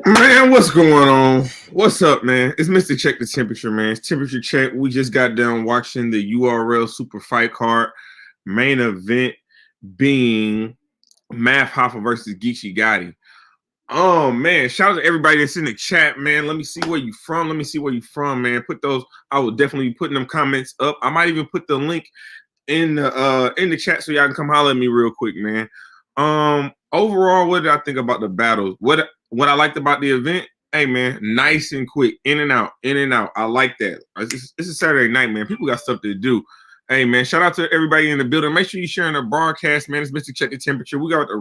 Man, what's going on? What's up, man? It's Mr. Check the Temperature, man. It's Temperature Check. We just got done watching the URL Super Fight Card main event being Math Hoffa versus Geechi Gotti. Oh man, shout out to everybody that's in the chat, man. Let me see where you from. Let me see where you from, man. Put those. I will definitely be putting them comments up. I might even put the link in the chat so y'all can come holler at me real quick, man. Overall, what did I think about the battles? What I liked about the event? Hey man, nice and quick, in and out, in and out. I like that. It's a Saturday night, man. People got stuff to do. Hey man, shout out to everybody in the building. Make sure you're sharing the broadcast, man. It's Mr. Check the Temperature. We got a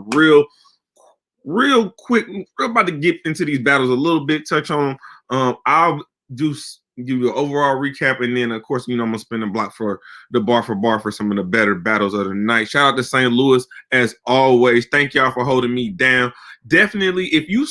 real quick. We're about to get into these battles a little bit. Touch on. I'll do give you an overall recap, and then of course, I'm gonna spin the block for the bar for some of the better battles of the night. Shout out to St. Louis as always. Thank y'all for holding me down. Definitely, if you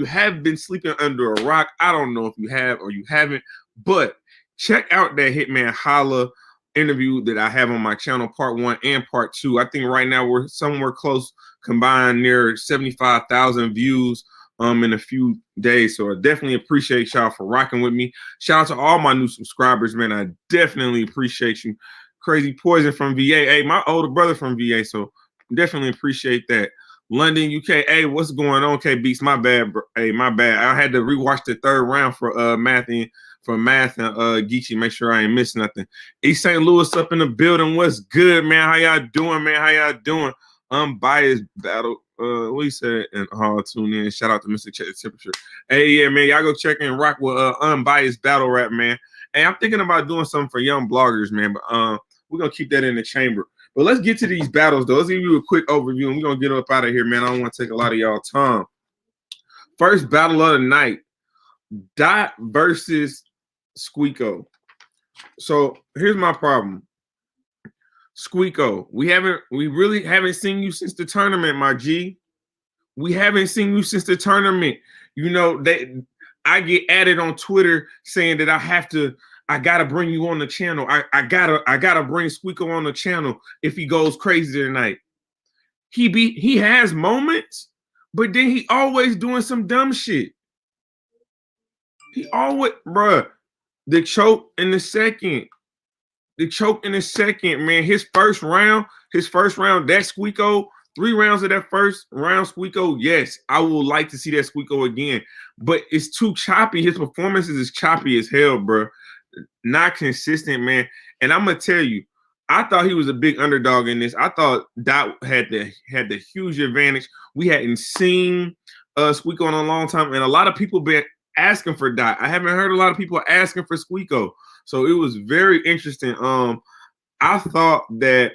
have been sleeping under a rock, I don't know if you have or you haven't, but check out that Hitman Holla interview that I have on my channel, part 1 and part 2. I think right now we're somewhere close, combined near 75,000 views in a few days. So I definitely appreciate y'all for rocking with me. Shout out to all my new subscribers, man. I definitely appreciate you. Crazy Poison from VA. Hey, my older brother from VA, so definitely appreciate that. London, UK. Hey, what's going on, K Beats? My bad, bro. Hey, my bad. I had to rewatch the third round for Math and Geechi. Make sure I ain't missing nothing. East St. Louis up in the building. What's good, man? How y'all doing, man? How y'all doing? Unbiased battle. What he said, and tune in. Shout out to Mr. Check the Temperature. Hey, yeah, man, y'all go check and rock with Unbiased Battle Rap, man. Hey, I'm thinking about doing something for young bloggers, man, but we're gonna keep that in the chamber. But let's get to these battles, though. Let's give you a quick overview, and we're gonna get up out of here, man. I don't want to take a lot of y'all time. First battle of the night: Dot versus Squeako. So here's my problem. Squeako, we really haven't seen you since the tournament, my G. We haven't seen you since the tournament. I get added on Twitter saying that I gotta bring you on the channel. I gotta bring Squeako on the channel if he goes crazy tonight. He has moments, but then he always doing some dumb shit. He always, bruh, the choke in the second. The choke in the second, man. His first round, that Squeako, 3 rounds of that first round, Squeako, yes, I would like to see that Squeako again. But it's too choppy. His performances is choppy as hell, bro. Not consistent, man. And I'm gonna tell you, I thought he was a big underdog in this. I thought Dot had the huge advantage. We hadn't seen Squeako in a long time, and a lot of people been asking for Dot. I haven't heard a lot of people asking for Squeako. So it was very interesting. I thought that,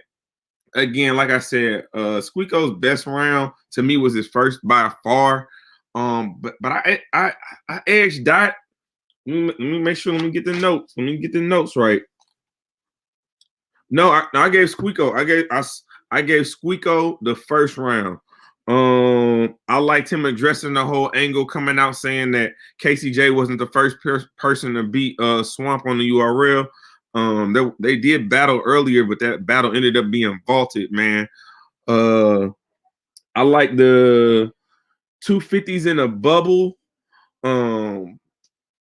again, like I said, Squeako's best round to me was his first by far. But I edged Dot. Let me make sure. Let me get the notes. Let me get the notes right. No, I gave Squeako. I gave Squeako the first round. I liked him addressing the whole angle, coming out saying that KCJ wasn't the first person to beat Swamp on the URL. They did battle earlier, but that battle ended up being vaulted, man. I like the 250s in a bubble. The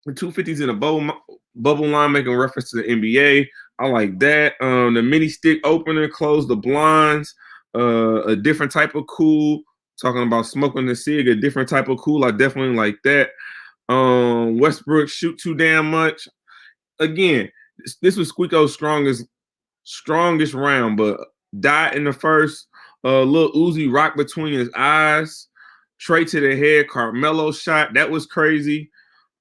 250s in a bubble line, making reference to the NBA. I like that. The mini stick opener, close the blinds. A different type of cool. Talking about smoking the cig, a different type of cool. I definitely like that. Westbrook shoot too damn much. Again, this was Squeako's strongest round, but Dot in the first. Little Uzi rock between his eyes. Trey to the head. Carmelo shot. That was crazy.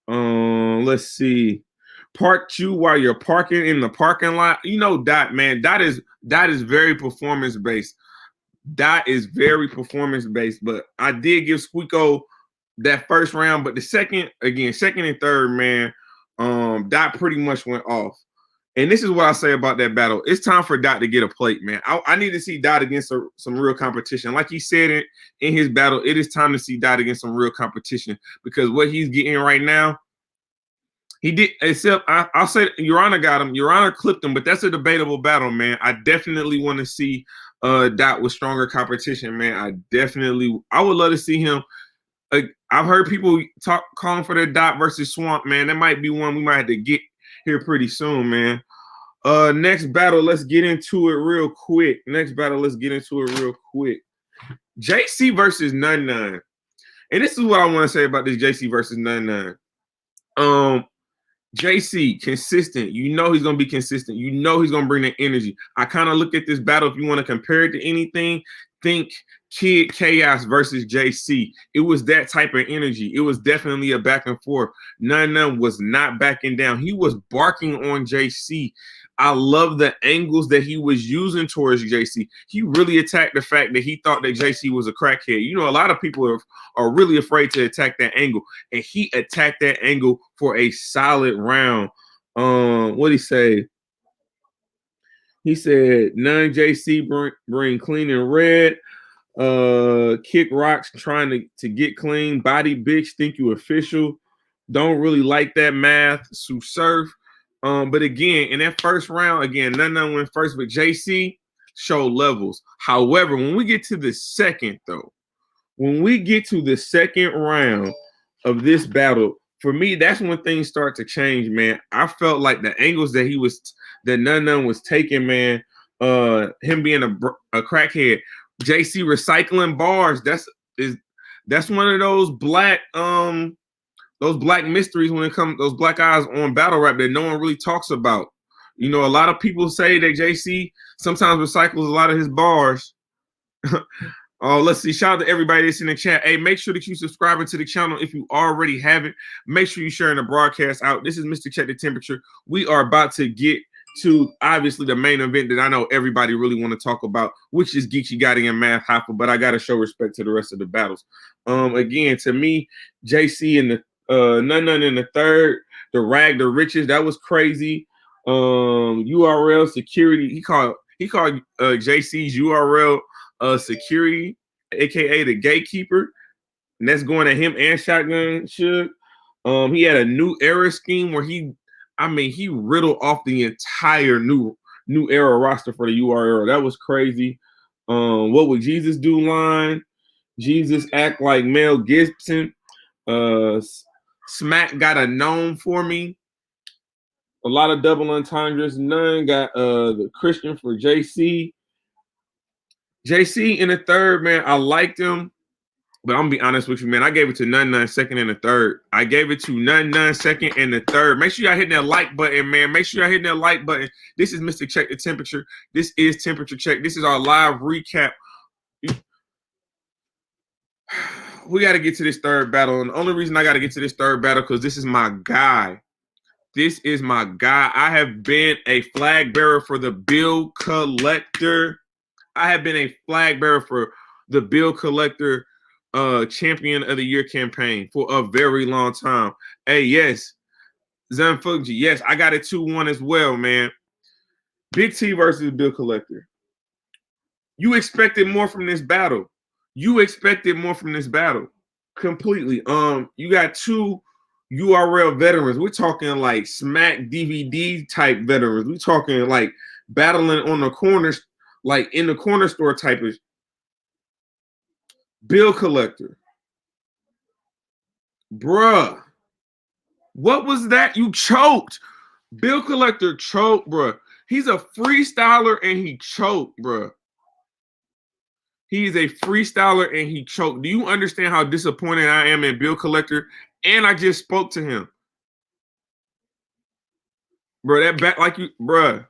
Let's see. Park you while you're parking in the parking lot. Dot, man. Dot is very performance based. Dot is very performance based, but I did give Squeako that first round, but the second and third, man, Dot pretty much went off. And this is what I say about that battle. It's time for Dot to get a plate, man. I need to see Dot against some real competition. Like he said in his battle, it is time to see Dot against some real competition, because what he's getting right now, he did, except I'll say Your Honor got him. Your Honor clipped him, but that's a debatable battle, man. I definitely want to see Dot with stronger competition, man. I would love to see him I've heard people calling for the Dot versus Swamp, man. That might be one we might have to get here pretty soon, man. Next battle, let's get into it real quick. JC versus Nun Nun. And this is what I want to say about this JC versus Nun Nun. JC, consistent. You know he's going to be consistent. You know he's going to bring that energy. I kind of look at this battle, if you want to compare it to anything, think Kid Chaos versus JC. It was that type of energy. It was definitely a back and forth. Nun Nun was not backing down. He was barking on JC. I love the angles that he was using towards JC. He really attacked the fact that he thought that JC was a crackhead. You know, a lot of people are really afraid to attack that angle, and he attacked that angle for a solid round. What'd he say? He said, "None JC bring clean and red. Kick rocks trying to get clean. Body bitch, think you official. Don't really like that math. Sue surf." But again, in that first round, again, Nun went first, but JC showed levels. However, when we get to the second round of this battle, for me, that's when things start to change, man. I felt like the angles that Nun was taking, man, him being a crackhead, JC recycling bars, that's one of those black mysteries when it comes those black eyes on battle rap that no one really talks about. You know, a lot of people say that JC sometimes recycles a lot of his bars. Let's see. Shout out to everybody that's in the chat. Hey, make sure that you subscribing to the channel if you already haven't. Make sure you're sharing the broadcast out. This is Mr. Check the Temperature. We are about to get to obviously the main event that I know everybody really want to talk about, which is Geechi Gotti and Math Hoffa, but I got to show respect to the rest of the battles. Again, to me, JC and the Nun in the third, the rag the riches, that was crazy. URL security, he called JC's URL security, aka the gatekeeper, and that's going at him and Shotgun Suge. He had a new era scheme where he riddled off the entire new era roster for the URL. That was crazy. What would Jesus do line? Jesus act like Mel Gibson. Smack got a gnome for me. A lot of double entendres. None got the Christian for JC. JC in the third, man, I liked him, but I'm gonna be honest with you, man. I gave it to Nun second and the third. I gave it to Nun second and the third. Make sure y'all hitting that like button, man. Make sure y'all hitting that like button. This is Mr. Check the Temperature. This is Temperature Check. This is our live recap. We got to get to this third battle. And the only reason I got to get to this third battle because this is my guy. This is my guy. I have been a flag bearer for the Bill Collector. I have been a flag bearer for the Bill Collector Champion of the Year campaign for a very long time. Hey, yes. Zen Fuji, yes, I got it 2-1 as well, man. Big T versus Bill Collector. You expected more from this battle. Completely. You got two URL veterans. We're talking like Smack DVD type veterans. We're talking like battling on the corners, like in the corner store type of Bill Collector. Bruh. What was that? You choked. Bill Collector choked, bruh. He's a freestyler and he choked, bruh. He's a freestyler and he choked. Do you understand how disappointed I am in Bill Collector? And I just spoke to him. Bro, bruh.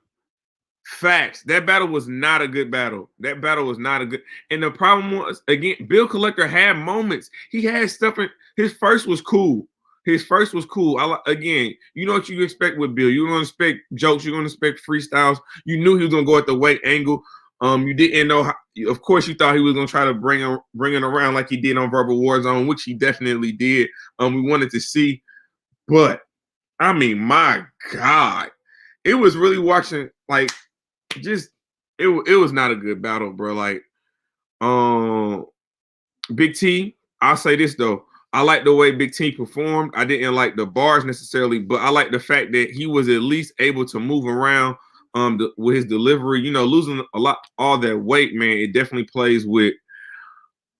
Facts. That battle was not a good battle. And the problem was, again, Bill Collector had moments. He had stuff in his first was cool. Again, you know what you expect with Bill. You're going to expect jokes. You're going to expect freestyles. You knew he was going to go at the weight angle. You didn't know how, of course, you thought he was going to try to bring it around like he did on Verbal Warzone, which he definitely did. We wanted to see. But, I mean, my God. It was really watching, like, just, it was not a good battle, bro. Like, Big T, I'll say this, though. I like the way Big T performed. I didn't like the bars necessarily, but I like the fact that he was at least able to move around with his delivery. You know, losing all that weight, man, it definitely plays with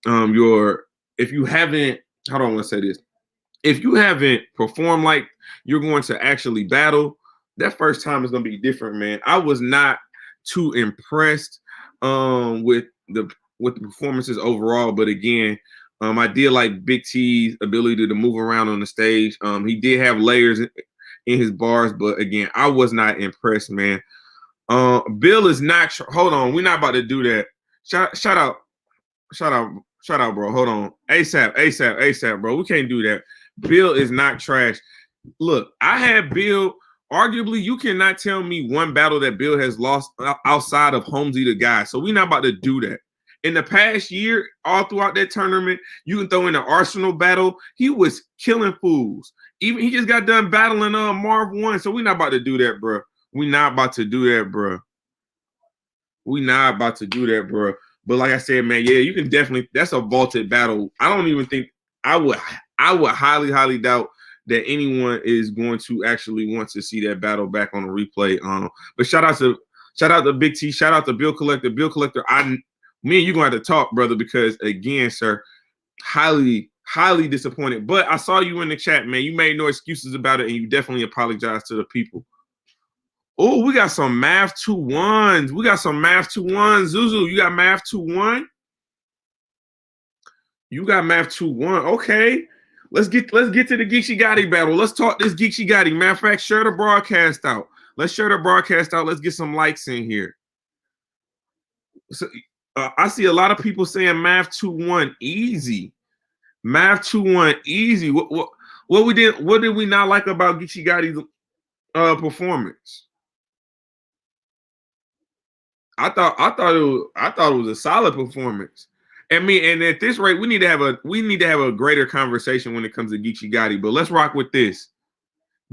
if you haven't how do I want to say this? If you haven't performed like you're going to actually battle, that first time is going to be different, man. I was not too impressed with the performances overall, but again, I did like Big T's ability to move around on the stage. He did have layers in his bars, but again, I was not impressed, man. Bill is not. Hold on, we're not about to do that. Shout out, shout out, shout out, bro. Hold on, ASAP, bro. We can't do that. Bill is not trash. Look, I had Bill. Arguably, you cannot tell me one battle that Bill has lost outside of Holmesy the guy. So we're not about to do that. In the past year, all throughout that tournament, you can throw in the Arsenal battle. He was killing fools. Even he just got done battling Marv 1. So we're not about to do that, bro. We not about to do that, bro. We not about to do that, bro. But like I said, man, yeah, you can definitely. That's a vaulted battle. I don't even think I would highly doubt that anyone is going to actually want to see that battle back on the replay. But shout out to Big T, shout out to Bill Collector. Bill Collector, me and you gonna have to talk, brother, because again, sir, highly disappointed. But I saw you in the chat, man. You made no excuses about it, and you definitely apologized to the people. Oh, we got some Math 2-1s. We got some Math 2-1s. Zuzu, you got Math 2-1? You got Math 2-1. Okay. Let's get to the Geechi Gotti battle. Let's talk this Geechi Gotti. Matter of fact, share the broadcast out. Let's share the broadcast out. Let's get some likes in here. So, I see a lot of people saying Math 2-1 easy. Math 2-1 easy. What did we not like about Geechi Gotti's performance? I thought it was a solid performance. And at this rate, we need to have a greater conversation when it comes to Geechi Gotti. But let's rock with this.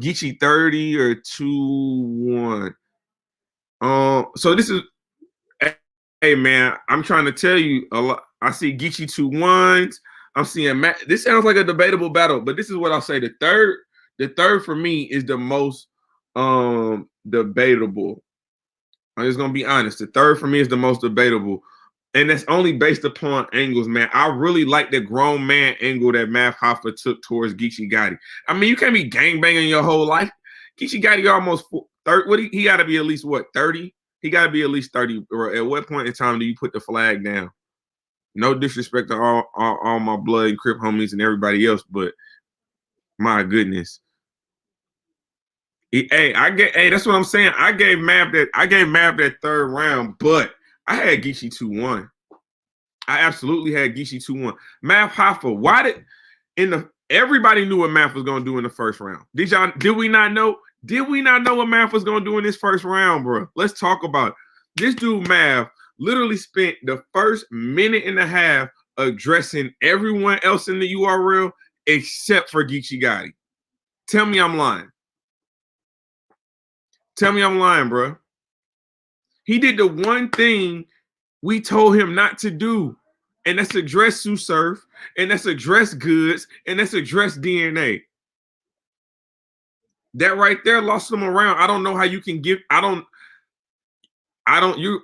Geechi 30 or 2-1. So this is, hey man, I'm trying to tell you a lot. I see Geechi 2-1s. I'm seeing this sounds like a debatable battle, but this is what I'll say. The third for me is the most debatable. I'm just gonna be honest. The third for me is the most debatable, and that's only based upon angles, man. I really like the grown man angle that Math Hoffa took towards Geechi Gotti. I mean, you can't be gangbanging your whole life. Geechi Gotti almost 30. What he got to be at least what 30? He got to be at least 30. Or at what point in time do you put the flag down? No disrespect to all my blood and Crip homies and everybody else, but my goodness. Hey, that's what I'm saying. I gave Mav that third round, but I had Geechi 2-1. I absolutely had Geechi 2-1. Mav Hoffa, everybody knew what Mav was gonna do in the first round. Did we not know? Did we not know what Mav was gonna do in this first round, bro? Let's talk about it. This dude, Mav, literally spent the first minute and a half addressing everyone else in the URL except for Geechi Gotti. Tell me I'm lying. Tell me I'm lying, bro. He did the one thing we told him not to do, and that's address Sue Surf, and that's address Goods, and that's address DNA. That right there lost him around. I don't know how you can give.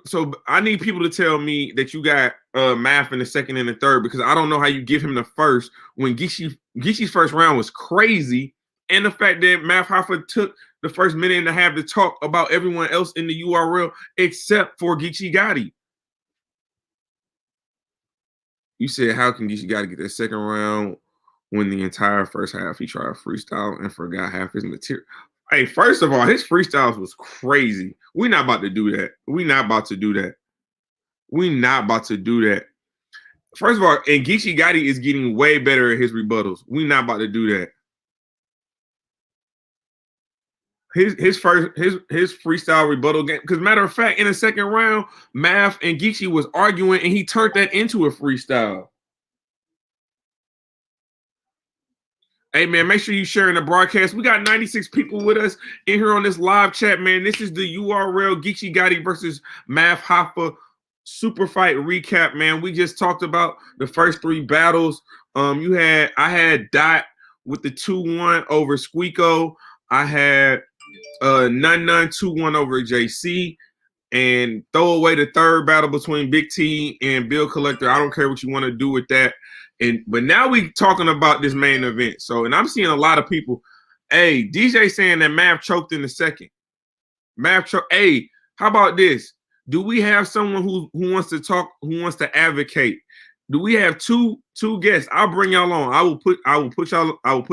So I need people to tell me that you got Math in the second and the third, because I don't know how you give him the first when Geechi's first round was crazy, and the fact that Math Hoffa took the first minute and a half to talk about everyone else in the URL except for Geechi Gotti. You said, how can Geechi Gotti get that second round when the entire first half he tried freestyle and forgot half his material? Hey, first of all, his freestyles was crazy. We're not about to do that. We're not about to do that. First of all, and Geechi Gotti is getting way better at his rebuttals. We're not about to do that. His freestyle rebuttal game, because matter of fact, in the second round, Math and Geechi was arguing, and he turned that into a freestyle. Hey man, make sure you sharing the broadcast. We got 96 people with us in here on this live chat, man. This is the URL Geechi Gotti versus Math Hoffa super fight recap, man. We just talked about the first three battles. I had Dot with the 2-1 over Squeako. I had None 2-1 over JC, and throw away the third battle between Big T and Bill Collector. I don't care what you want to do with that. But now we talking about this main event. So, and I'm seeing a lot of people. Hey, DJ saying that Mav choked in the second. Mav choke. Hey, how about this? Do we have someone who wants to talk, who wants to advocate? Do we have two guests? I'll bring y'all on. I will put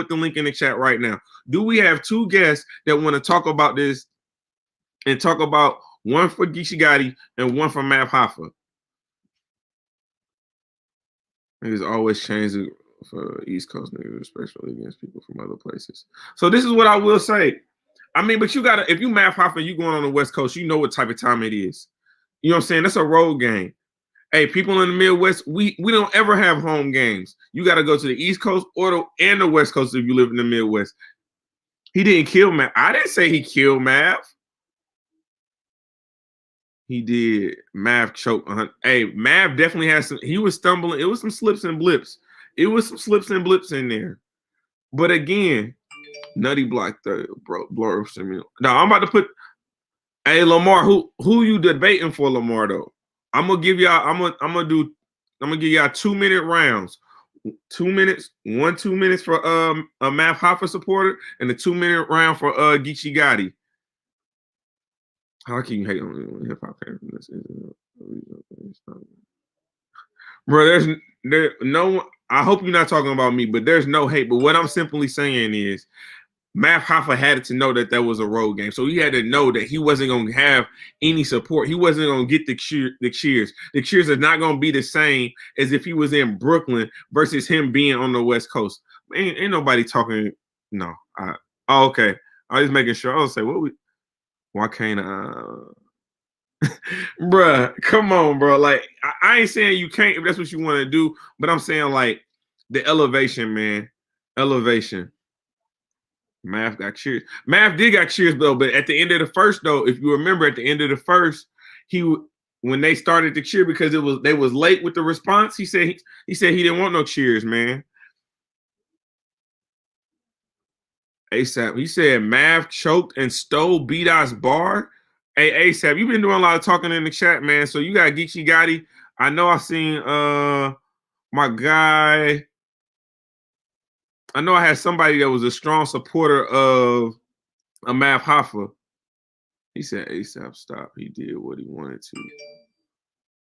the link in the chat right now. Do we have two guests that want to talk about this and talk about one for Geechi Gotti and one for Mav Hoffa? Niggas always change it for East Coast niggas, especially against people from other places. So this is what I will say. I mean, but you gotta, if you Mav Hoffa, you going on the West Coast, you know what type of time it is. You know what I'm saying? That's a road game. Hey, people in the Midwest, we don't ever have home games. You got to go to the East Coast and the West Coast if you live in the Midwest. He didn't kill Mav. I didn't say he killed Mav. He did. Mav choked. Hey, Mav definitely has some. He was stumbling. It was some slips and blips. It was some slips and blips in there. But again, Nutty blocked the blur. Now I'm about to put. Hey, Lamar, who you debating for, Lamar? Though I'm gonna give y'all. I'm gonna give y'all 2-minute rounds. 2 minutes, 2 minutes for a Mav Hoffa supporter, and a 2-minute round for Geechi Gotti. How can you hate on hip hop? Bro, there's no. I hope you're not talking about me, but there's no hate. But what I'm simply saying is, Mav Hoffa had to know that was a road game, so he had to know that he wasn't going to have any support. He wasn't going to get the cheers. The cheers are not going to be the same as if he was in Brooklyn versus him being on the West Coast. Ain't nobody talking. No. Okay. I was making sure. I was say, why can't bruh, come on, bro. Like, I ain't saying you can't if that's what you want to do, but I'm saying, like, the elevation, man. Elevation. Mav got cheers. Mav did got cheers, though, but at the end of the first, though, if you remember at the end of the first, when they started to cheer because they was late with the response, he said he didn't want no cheers, man. ASAP, he said Mav choked and stole B-Dot's bar. Hey, ASAP, you've been doing a lot of talking in the chat, man. So you got Geechi Gotti. I know I seen my guy. I know I had somebody that was a strong supporter of a Mav Hoffa. He said ASAP stop. He did what he wanted to.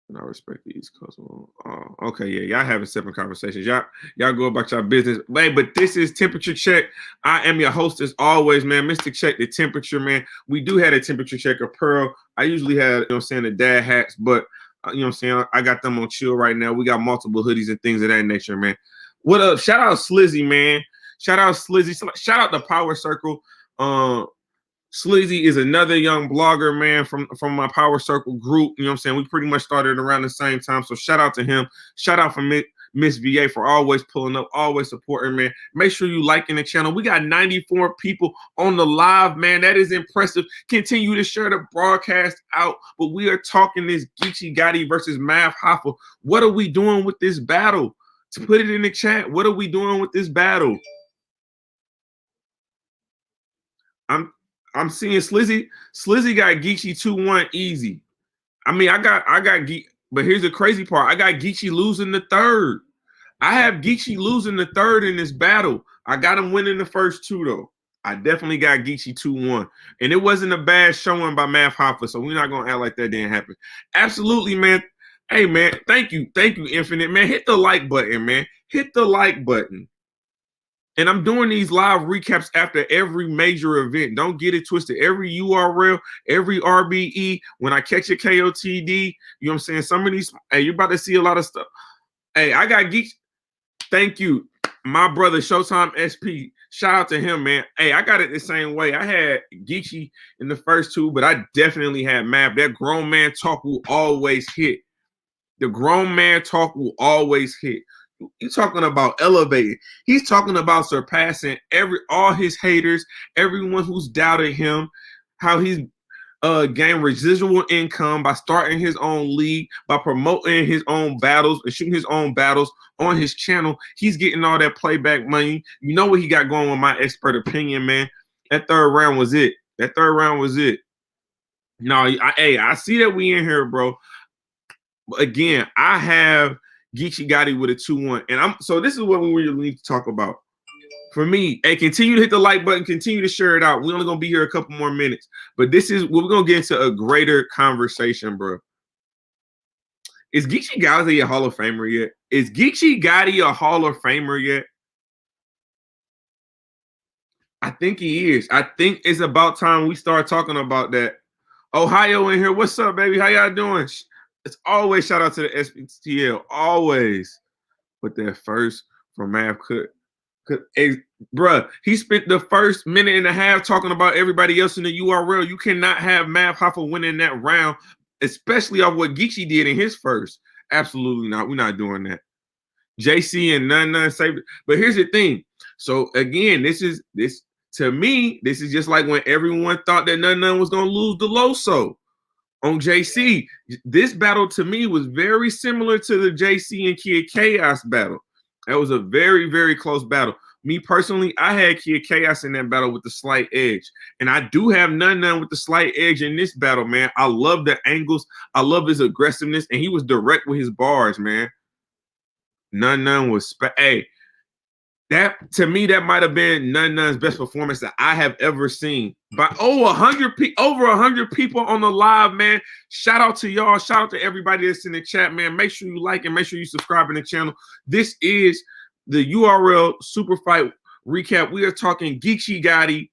And I respect the East Coast. Oh, okay, yeah, y'all having separate conversations. Y'all go about y'all business. Hey, but this is Temperature Check. I am your host as always, man. Mr. Check the temperature, man. We do have a temperature checker, Pearl. I usually have, you know what I'm saying, the dad hats, but you know what I'm saying, I got them on chill right now. We got multiple hoodies and things of that nature, man. What up? Shout out Slizzy, man. Shout out Slizzy. Shout out the Power Circle. Slizzy is another young blogger, man, from my Power Circle group. You know what I'm saying? We pretty much started around the same time. So shout out to him. Shout out for Miss VA for always pulling up, always supporting, man. Make sure you liking the channel. We got 94 people on the live, man. That is impressive. Continue to share the broadcast out. But we are talking this Geechi Gotti versus Mav Hoffa. What are we doing with this battle? To put it in the chat, what are we doing with this battle? I'm seeing Slizzy. Slizzy got Geechi 2-1 easy. I mean, I got Geechi, but here's the crazy part. I got Geechi losing the third. I have Geechi losing the third in this battle. I got him winning the first two, though. I definitely got Geechi 2-1. And it wasn't a bad showing by Mav Hoffa, so we're not going to act like that didn't happen. Absolutely, man. Hey, man, thank you, Infinite, man. Hit the like button, man. Hit the like button. And I'm doing these live recaps after every major event. Don't get it twisted. Every URL, every RBE, when I catch a KOTD, you know what I'm saying? Some of these, hey, you're about to see a lot of stuff. Hey, I got Geechi. Thank you. My brother, Showtime SP. Shout out to him, man. Hey, I got it the same way. I had Geechi in the first two, but I definitely had Mav. That grown man talk will always hit. The grown man talk will always hit. He's talking about elevating. He's talking about surpassing all his haters, everyone who's doubted him, how he's gained residual income by starting his own league, by promoting his own battles and shooting his own battles on his channel. He's getting all that playback money. You know what he got going with my expert opinion, man. That third round was it. That third round was it. No, I see that we in here, bro. Again, I have Geechi Gotti with a 2-1. And so this is what we really need to talk about. For me, hey, continue to hit the like button, continue to share it out. We're only gonna be here a couple more minutes, but this is we're gonna get into a greater conversation, bro. Is Geechi Gotti a Hall of Famer yet? Is Geechi Gotti a Hall of Famer yet? I think he is. I think it's about time we start talking about that. Ohio in here. What's up, baby? How y'all doing? It's always shout out to the SPTL. Always. But that first from Mav bruh, he spent the first minute and a half talking about everybody else in the URL. You cannot have Mav Hoffa winning that round, especially off what Geechi did in his first. Absolutely not. We're not doing that. JC and None saved it. But here's the thing. So again, this to me, this is just like when everyone thought that None was gonna lose the Loso on JC. This battle to me was very similar to the JC and Kid Chaos battle. That was a very, very close battle. Me personally, I had Kid Chaos in that battle with the slight edge. And I do have None with the slight edge in this battle, man. I love the angles. I love his aggressiveness. And he was direct with his bars, man. None was hey. That to me, that might have been None's best performance that I have ever seen. By over 100 people on the live, man. Shout out to y'all. Shout out to everybody that's in the chat, man. Make sure you like and make sure you subscribe to the channel. This is the URL Super Fight recap. We are talking Geechi Gotti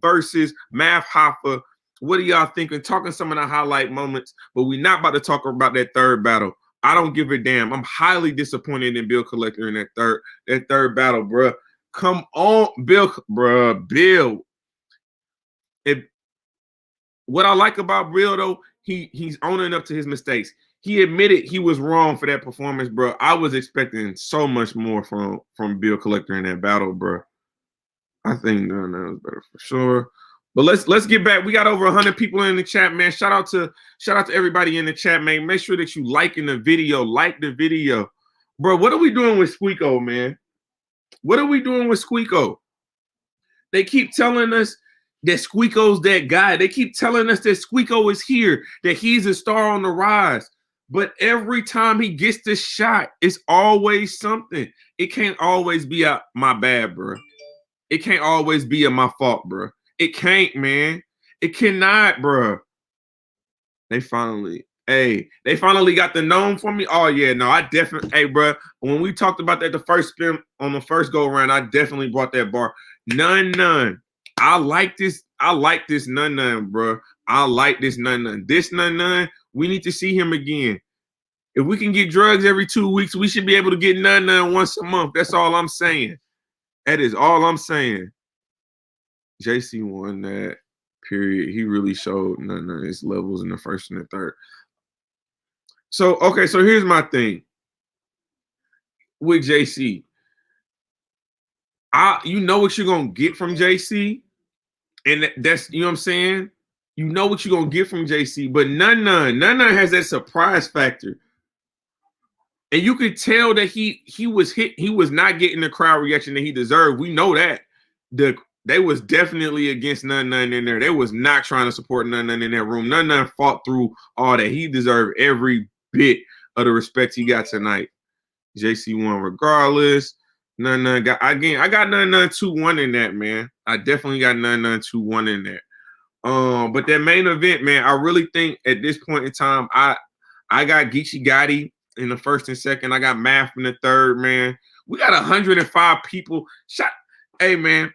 versus Mav Hoffa. What are y'all thinking? Talking some of the highlight moments, but we're not about to talk about that third battle. I don't give a damn. I'm highly disappointed in Bill Collector in that third battle, bro. Come on, Bill, bro. Bill. What I like about Bill, though, he's owning up to his mistakes. He admitted he was wrong for that performance, bro. I was expecting so much more from Bill Collector in that battle, bro. I think that was better for sure. But let's get back. We got over 100 people in the chat, man. Shout out to everybody in the chat, man. Make sure that you liking the video, like the video, bro. What are we doing with Squeako, man? What are we doing with Squeako? They keep telling us that Squeako's that guy. They keep telling us that Squeako is here, that he's a star on the rise. But every time he gets this shot, it's always something. It can't always be my bad, bro. It can't always be my fault, bro. It can't, man. It cannot, bro. They finally got the gnome for me. Oh yeah, no, I definitely, hey, bro. When we talked about that the first spin on the first go around, I definitely brought that bar. None. I like this. None, bro. I like this None. This None. We need to see him again. If we can get drugs every 2 weeks, we should be able to get None once a month. That's all I'm saying. That is all I'm saying. JC won that period. He really showed none of his levels in the first and the third. So, okay, so here's my thing with JC. You know what you're gonna get from JC, and that's, you know what I'm saying. You know what you're gonna get from JC, but none has that surprise factor, and you could tell that he was hit. He was not getting the crowd reaction that he deserved. We know that. They was definitely against None in there. They was not trying to support None in that room. None fought through all that. He deserved every bit of the respect he got tonight. JC won regardless. None got, again, I got None 2-1 in that, man. I definitely got None 2-1 in that. But that main event, man, I really think at this point in time, I got Geechi Gotti in the first and second. I got Math in the third, man. We got 105 people. Hey, man.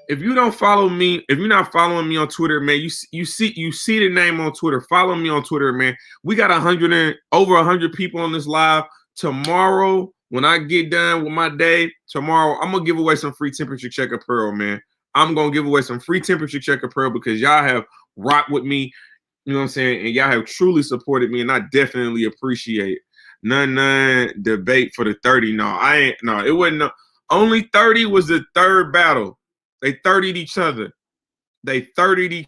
If you don't follow me, if you're not following me on Twitter, man, you see the name on Twitter. Follow me on Twitter, man. We got over 100 people on this live. Tomorrow, when I get done with my day, tomorrow I'm gonna give away some free temperature check apparel, man. I'm gonna give away some free temperature check apparel because y'all have rocked with me, you know what I'm saying, and y'all have truly supported me, and I definitely appreciate it. None debate for the 30. No, I ain't. No, it wasn't. Only 30 was the third battle. They 30'd each other. They 30'd each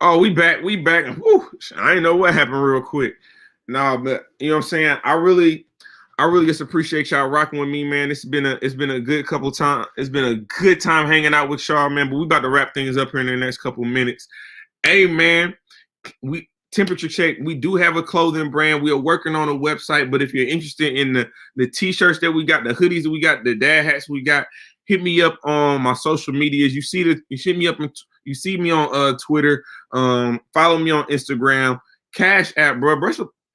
Oh, we back. We back. Whew, I ain't know what happened real quick. Nah, but you know what I'm saying? I really just appreciate y'all rocking with me, man. It's been a good couple time. It's been a good time hanging out with y'all, man. But we about to wrap things up here in the next couple minutes. Hey, man, we temperature check. We do have a clothing brand. We are working on a website, but if you're interested in the t-shirts that we got, the hoodies that we got, the dad hats we got, hit me up on my social medias. You see me up, you see me on Twitter. Follow me on Instagram. Cash App, bro.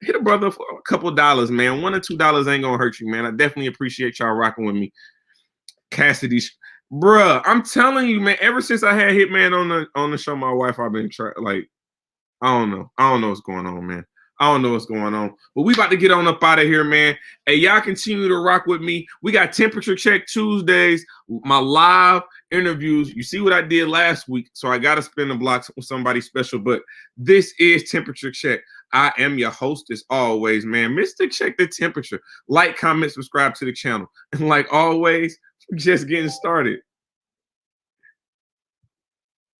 Hit a brother for a couple dollars, man. $1 or $2 ain't gonna hurt you, man. I definitely appreciate y'all rocking with me. Cassidy, bruh, I'm telling you, man. Ever since I had Hitman on the show, my wife, I've been like, I don't know. I don't know what's going on, man. I don't know what's going on. But we about to get on up out of here, man. Hey, y'all continue to rock with me. We got Temperature Check Tuesdays, my live interviews. You see what I did last week, so I got to spin the blocks with somebody special. But this is Temperature Check. I am your host as always, man. Mr. Check the Temperature. Like, comment, subscribe to the channel. And like always, just getting started.